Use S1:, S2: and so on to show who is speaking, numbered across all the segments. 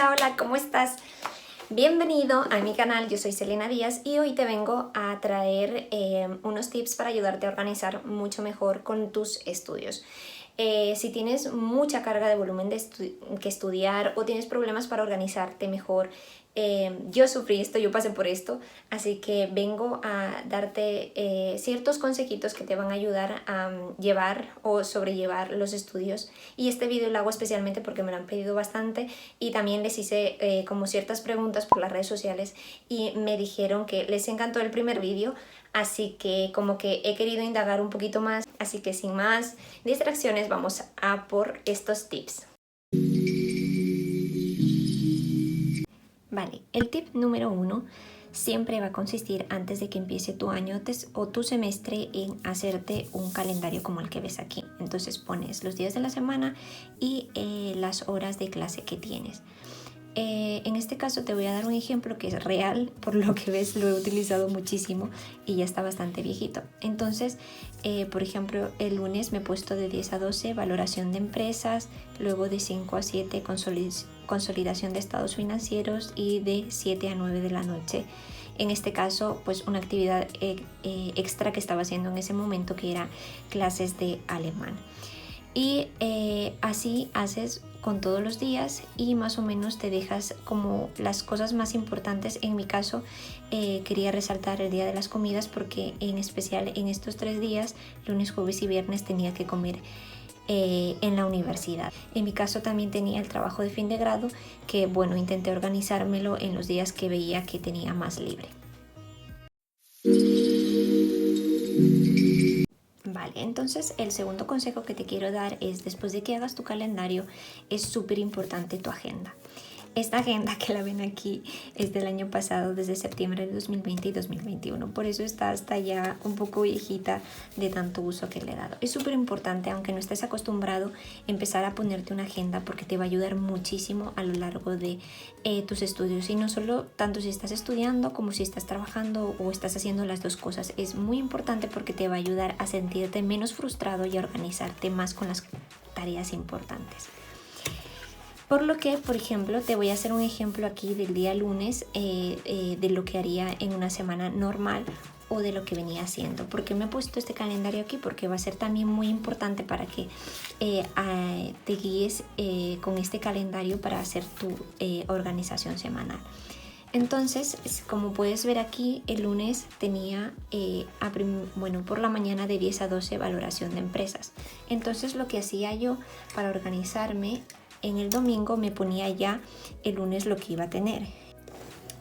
S1: Hola, ¿cómo estás? Bienvenido a mi canal, yo soy Selena Díaz y hoy te vengo a traer unos tips para ayudarte a organizar mucho mejor con tus estudios. Si tienes mucha carga de volumen que estudiar o tienes problemas para organizarte mejor, yo sufrí esto, yo pasé por esto, así que vengo a darte ciertos consejitos que te van a ayudar a llevar o sobrellevar los estudios. Y este vídeo lo hago especialmente porque me lo han pedido bastante y también les hice como ciertas preguntas por las redes sociales y me dijeron que les encantó el primer vídeo, así que como que he querido indagar un poquito más, así que sin más distracciones vamos a por estos tips. Vale, el tip número 1 siempre va a consistir antes de que empiece tu año o tu semestre en hacerte un calendario como el que ves aquí. Entonces pones los días de la semana y las horas de clase que tienes. En este caso te voy a dar un ejemplo que es real, por lo que ves lo he utilizado muchísimo y ya está bastante viejito. Entonces, por ejemplo, el lunes me he puesto de 10 a 12 valoración de empresas, luego de 5 a 7 consolidación de estados financieros y de 7 a 9 de la noche. En este caso, pues una actividad extra que estaba haciendo en ese momento, que era clases de alemán. Y así haces con todos los días y más o menos te dejas como las cosas más importantes. En mi caso quería resaltar el día de las comidas porque en especial en estos 3 días, lunes, jueves y viernes, tenía que comer en la universidad. En mi caso también tenía el trabajo de fin de grado que bueno, intenté organizármelo en los días que veía que tenía más libre. Vale, entonces el segundo consejo que te quiero dar es, después de que hagas tu calendario, es súper importante tu agenda. Esta agenda que la ven aquí es del año pasado, desde septiembre de 2020 y 2021. Por eso está hasta ya un poco viejita de tanto uso que le he dado. Es súper importante, aunque no estés acostumbrado, empezar a ponerte una agenda porque te va a ayudar muchísimo a lo largo de tus estudios. Y no solo tanto si estás estudiando como si estás trabajando o estás haciendo las dos cosas. Es muy importante porque te va a ayudar a sentirte menos frustrado y a organizarte más con las tareas importantes. Por lo que, por ejemplo, te voy a hacer un ejemplo aquí del día lunes de lo que haría en una semana normal o de lo que venía haciendo. ¿Por qué me he puesto este calendario aquí? Porque va a ser también muy importante para que te guíes con este calendario para hacer tu organización semanal. Entonces, como puedes ver aquí, el lunes tenía, por la mañana de 10 a 12 valoración de empresas. Entonces, lo que hacía yo para organizarme, en el domingo me ponía ya el lunes lo que iba a tener.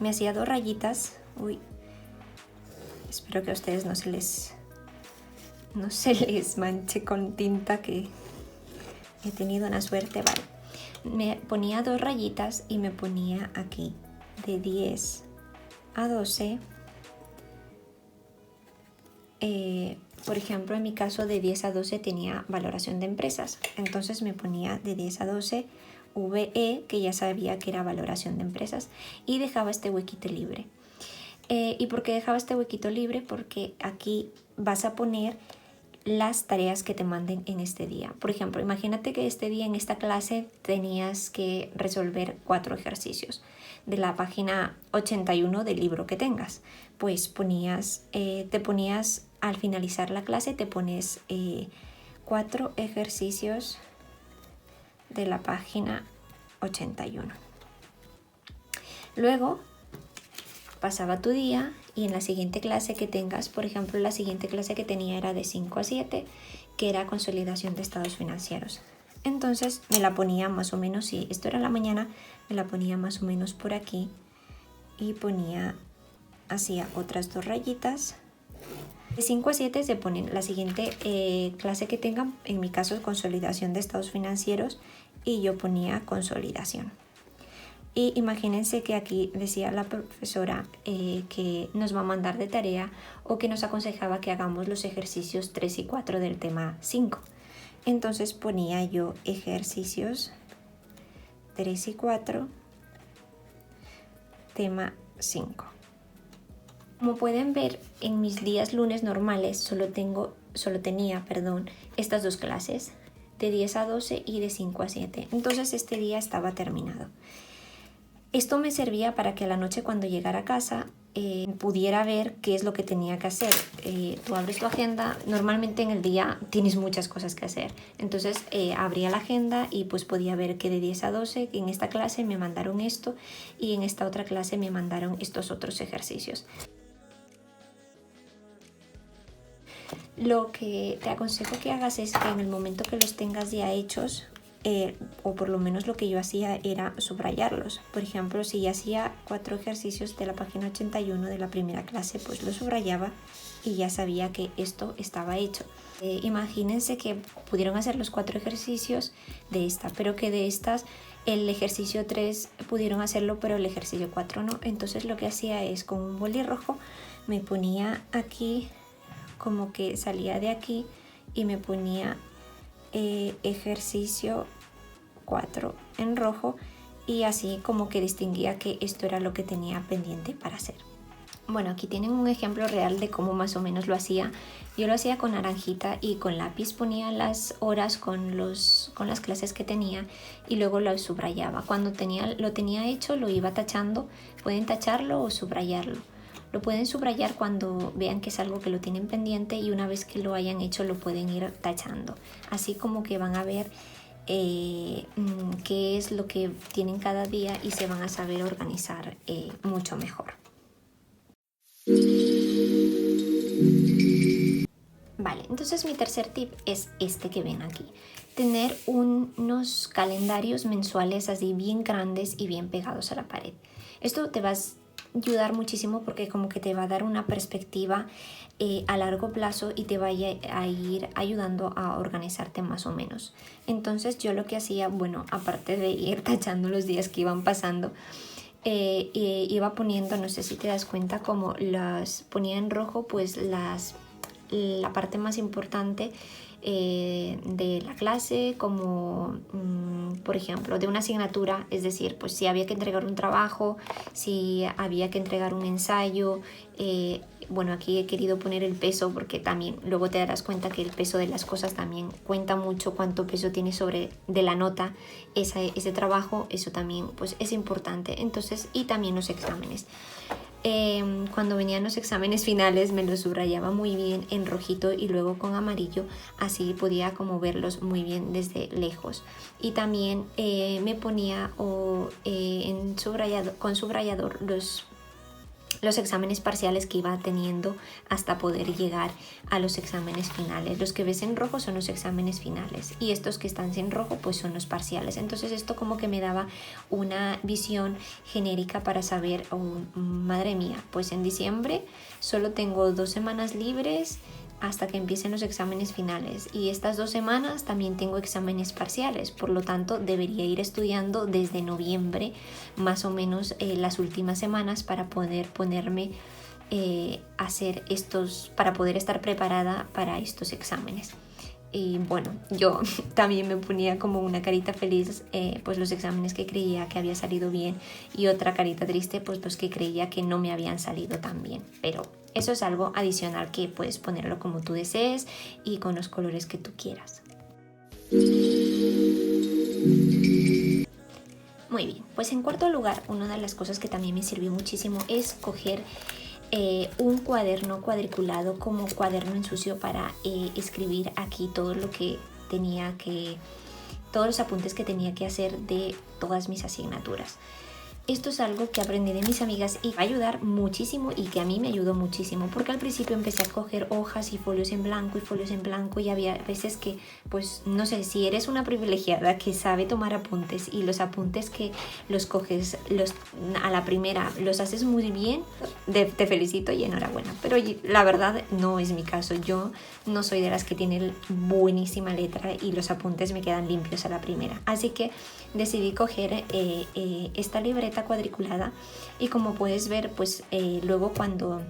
S1: Me hacía 2 rayitas. Uy, espero que a ustedes no se les manche con tinta, que he tenido una suerte. Vale, me ponía 2 rayitas y me ponía aquí de 10 a 12. Por ejemplo, en mi caso de 10 a 12 tenía valoración de empresas. Entonces me ponía de 10 a 12 VE, que ya sabía que era valoración de empresas, y dejaba este huequito libre. ¿Y por qué dejaba este huequito libre? Porque aquí vas a poner las tareas que te manden en este día. Por ejemplo, imagínate que este día en esta clase tenías que resolver 4 ejercicios de la página 81 del libro que tengas. Pues te ponías al finalizar la clase, te pones 4 ejercicios de la página 81. Luego pasaba tu día y en la siguiente clase que tengas, por ejemplo, la siguiente clase que tenía era de 5 a 7, que era consolidación de estados financieros. Entonces me la ponía más o menos, si esto era la mañana, me la ponía más o menos por aquí y hacía otras 2 rayitas. De 5 a 7 se ponen la siguiente clase que tengan, en mi caso consolidación de estados financieros, y yo ponía consolidación. Y imagínense que aquí decía la profesora que nos va a mandar de tarea o que nos aconsejaba que hagamos los ejercicios 3 y 4 del tema 5. Entonces ponía yo ejercicios 3 y 4, tema 5. Como pueden ver, en mis días lunes normales solo tenía estas 2 clases, de 10 a 12 y de 5 a 7. Entonces este día estaba terminado. Esto me servía para que a la noche cuando llegara a casa pudiera ver qué es lo que tenía que hacer. Tú abres tu agenda, normalmente en el día tienes muchas cosas que hacer, entonces abría la agenda y pues podía ver que de 10 a 12 en esta clase me mandaron esto y en esta otra clase me mandaron estos otros ejercicios. Lo que te aconsejo que hagas es que en el momento que los tengas ya hechos, o por lo menos lo que yo hacía era subrayarlos. Por ejemplo, si ya hacía 4 ejercicios de la página 81 de la primera clase, pues lo subrayaba y ya sabía que esto estaba hecho. Imagínense que pudieron hacer los 4 ejercicios de esta, pero que de estas el ejercicio 3 pudieron hacerlo, pero el ejercicio 4 no. Entonces lo que hacía es con un boli rojo me ponía aquí, como que salía de aquí y me ponía ejercicio 4 en rojo y así como que distinguía que esto era lo que tenía pendiente para hacer. Bueno, aquí tienen un ejemplo real de cómo más o menos lo hacía. Yo lo hacía con naranjita y con lápiz ponía las horas con las clases que tenía y luego lo subrayaba. Cuando lo tenía hecho lo iba tachando, pueden tacharlo o subrayarlo. Lo pueden subrayar cuando vean que es algo que lo tienen pendiente y una vez que lo hayan hecho lo pueden ir tachando. Así como que van a ver qué es lo que tienen cada día y se van a saber organizar mucho mejor. Vale, entonces mi tercer tip es este que ven aquí. Tener unos calendarios mensuales así bien grandes y bien pegados a la pared. Esto te va a ayudar muchísimo porque como que te va a dar una perspectiva a largo plazo y te va a ir ayudando a organizarte más o menos. Entonces yo lo que hacía, bueno, aparte de ir tachando los días que iban pasando, iba poniendo, no sé si te das cuenta, como las ponía en rojo, pues la parte más importante de la clase, como por ejemplo de una asignatura, es decir, pues si había que entregar un trabajo, si había que entregar un ensayo. Bueno, aquí he querido poner el peso porque también luego te darás cuenta que el peso de las cosas también cuenta mucho, cuánto peso tiene sobre de la nota ese trabajo, eso también pues es importante. Entonces, y también los exámenes. Cuando venían los exámenes finales me los subrayaba muy bien en rojito y luego con amarillo, así podía como verlos muy bien desde lejos. Y también me ponía con subrayador los exámenes parciales que iba teniendo hasta poder llegar a los exámenes finales. Los que ves en rojo son los exámenes finales y estos que están en rojo pues son los parciales. Entonces esto como que me daba una visión genérica para saber, oh, madre mía, pues en diciembre solo tengo 2 semanas libres hasta que empiecen los exámenes finales y estas 2 semanas también tengo exámenes parciales, por lo tanto debería ir estudiando desde noviembre más o menos las últimas semanas para poder ponerme hacer para poder estar preparada para estos exámenes. Y bueno, yo también me ponía como una carita feliz pues los exámenes que creía que había salido bien y otra carita triste pues los que creía que no me habían salido tan bien, pero eso es algo adicional que puedes ponerlo como tú desees y con los colores que tú quieras. Muy bien, pues en cuarto lugar, una de las cosas que también me sirvió muchísimo es coger un cuaderno cuadriculado como cuaderno en sucio para escribir aquí todo lo que todos los apuntes que tenía que hacer de todas mis asignaturas. Esto es algo que aprendí de mis amigas y va a ayudar muchísimo y que a mí me ayudó muchísimo porque al principio empecé a coger hojas y folios en blanco y había veces que, pues no sé, si eres una privilegiada que sabe tomar apuntes y los apuntes que los coges a la primera los haces muy bien, te felicito y enhorabuena, pero la verdad no es mi caso. Yo no soy de las que tienen buenísima letra y los apuntes me quedan limpios a la primera, así que decidí coger esta libreta cuadriculada y como puedes ver pues luego cuando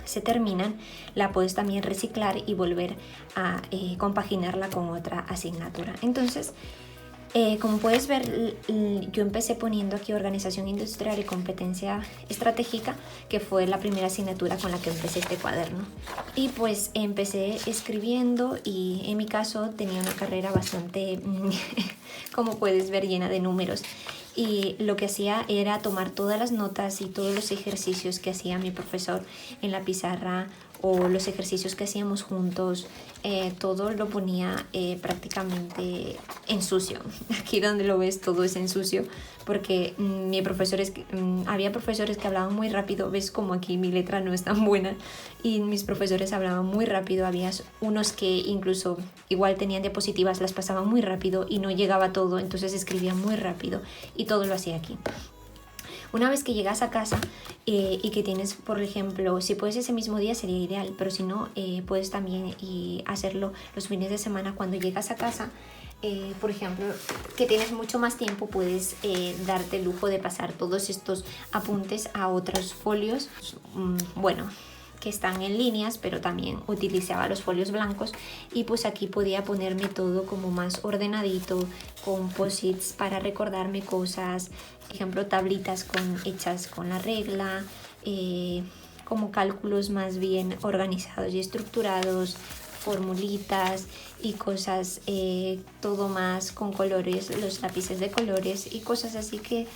S1: se terminan la puedes también reciclar y volver a compaginarla con otra asignatura. Entonces como puedes ver, yo empecé poniendo aquí organización industrial y competencia estratégica, que fue la primera asignatura con la que empecé este cuaderno. Y pues empecé escribiendo y en mi caso tenía una carrera bastante, como puedes ver, llena de números. y lo que hacía era tomar todas las notas y todos los ejercicios que hacía mi profesor en la pizarra o los ejercicios que hacíamos juntos, todo lo ponía prácticamente en sucio. Aquí donde lo ves todo es en sucio porque había profesores que hablaban muy rápido, ves como aquí mi letra no es tan buena y mis profesores hablaban muy rápido, había unos que incluso igual tenían diapositivas, las pasaban muy rápido y no llegaba todo, entonces escribían muy rápido y todo lo hacía aquí. Una vez que llegas a casa y que tienes, por ejemplo, si puedes ese mismo día sería ideal, pero si no, puedes también hacerlo los fines de semana cuando llegas a casa. Por ejemplo, que tienes mucho más tiempo, puedes darte el lujo de pasar todos estos apuntes a otros folios, bueno, que están en líneas, pero también utilizaba los folios blancos y pues aquí podía ponerme todo como más ordenadito, con post-its para recordarme cosas, por ejemplo tablitas hechas con la regla, como cálculos más bien organizados y estructurados, formulitas y cosas, todo más con colores, los lápices de colores y cosas así que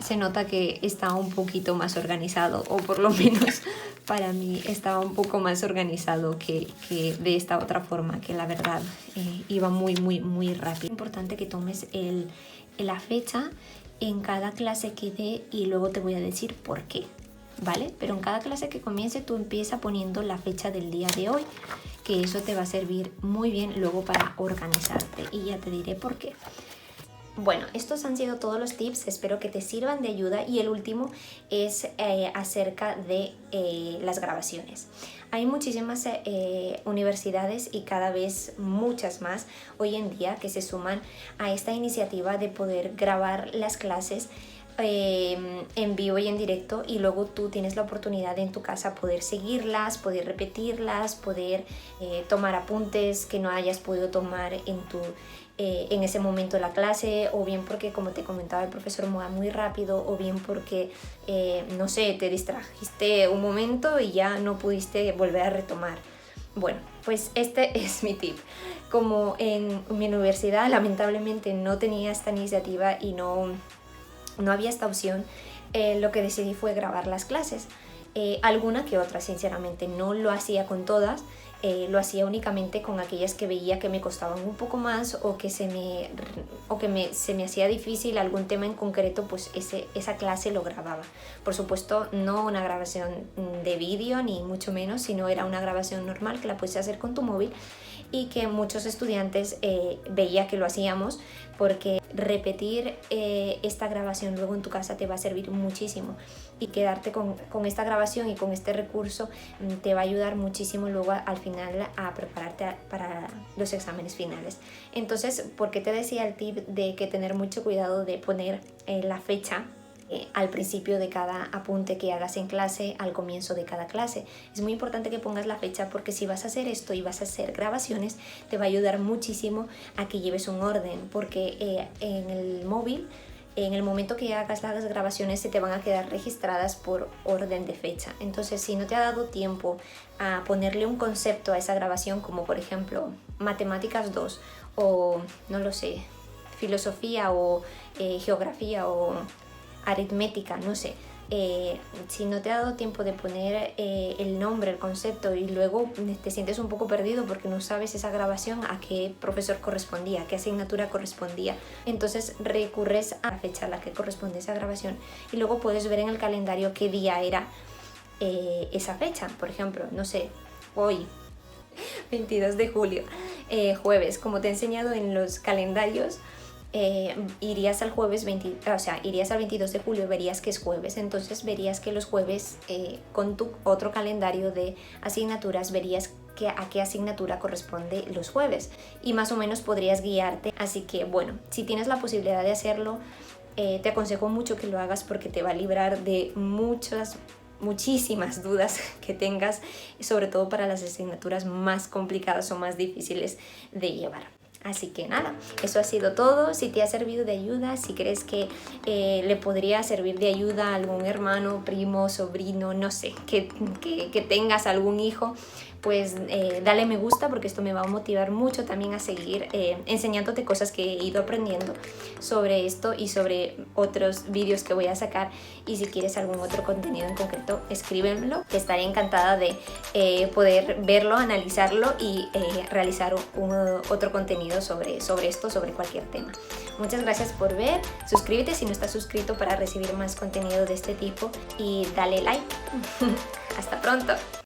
S1: se nota que está un poquito más organizado, o por lo menos para mí estaba un poco más organizado que de esta otra forma, que la verdad iba muy rápido. Es importante que tomes la fecha en cada clase que dé y luego te voy a decir por qué, ¿vale? Pero en cada clase que comience tú empieza poniendo la fecha del día de hoy, que eso te va a servir muy bien luego para organizarte y ya te diré por qué. Bueno, estos han sido todos los tips, espero que te sirvan de ayuda y el último es acerca de las grabaciones. Hay muchísimas universidades y cada vez muchas más hoy en día que se suman a esta iniciativa de poder grabar las clases en vivo y en directo y luego tú tienes la oportunidad en tu casa poder seguirlas, poder repetirlas, poder tomar apuntes que no hayas podido tomar en ese momento de la clase, o bien porque, como te comentaba, el profesor va muy rápido, o bien porque, no sé, te distrajiste un momento y ya no pudiste volver a retomar. Bueno, pues este es mi tip. Como en mi universidad lamentablemente no tenía esta iniciativa y no había esta opción, lo que decidí fue grabar las clases. Alguna que otra, sinceramente, no lo hacía con todas. Lo hacía únicamente con aquellas que veía que me costaban un poco más o que se me hacía difícil algún tema en concreto, pues esa clase lo grababa. Por supuesto, no una grabación de vídeo ni mucho menos, sino era una grabación normal que la puedes hacer con tu móvil y que muchos estudiantes veía que lo hacíamos, porque repetir esta grabación luego en tu casa te va a servir muchísimo y quedarte con esta grabación y con este recurso te va a ayudar muchísimo luego al final a prepararte para los exámenes finales. Entonces, ¿por qué te decía el tip de que tener mucho cuidado de poner la fecha al principio de cada apunte que hagas en clase, al comienzo de cada clase? Es muy importante que pongas la fecha, porque si vas a hacer esto y vas a hacer grabaciones, te va a ayudar muchísimo a que lleves un orden, porque en el móvil, en el momento que hagas las grabaciones, se te van a quedar registradas por orden de fecha. Entonces, si no te ha dado tiempo a ponerle un concepto a esa grabación, como por ejemplo matemáticas 2 o no lo sé, filosofía o geografía o aritmética, no sé, si no te ha dado tiempo de poner el nombre, el concepto, y luego te sientes un poco perdido porque no sabes esa grabación a qué profesor correspondía, a qué asignatura correspondía, entonces recurres a la fecha a la que corresponde esa grabación y luego puedes ver en el calendario qué día era esa fecha. Por ejemplo, no sé, hoy 22 de julio, jueves, como te he enseñado en los calendarios, irías al jueves irías al 22 de julio, verías que es jueves, entonces verías que los jueves con tu otro calendario de asignaturas verías a qué asignatura corresponde los jueves y más o menos podrías guiarte. Así que bueno, si tienes la posibilidad de hacerlo, te aconsejo mucho que lo hagas, porque te va a librar de muchísimas dudas que tengas, sobre todo para las asignaturas más complicadas o más difíciles de llevar. Así que nada, eso ha sido todo. Si te ha servido de ayuda, si crees que le podría servir de ayuda a algún hermano, primo, sobrino, no sé, que tengas algún hijo, pues dale me gusta, porque esto me va a motivar mucho también a seguir enseñándote cosas que he ido aprendiendo sobre esto y sobre otros vídeos que voy a sacar. Y si quieres algún otro contenido en concreto, escríbemelo, que estaré encantada de poder verlo, analizarlo y realizar otro contenido sobre esto, sobre cualquier tema. Muchas gracias por ver, suscríbete si no estás suscrito para recibir más contenido de este tipo y dale like. Hasta pronto.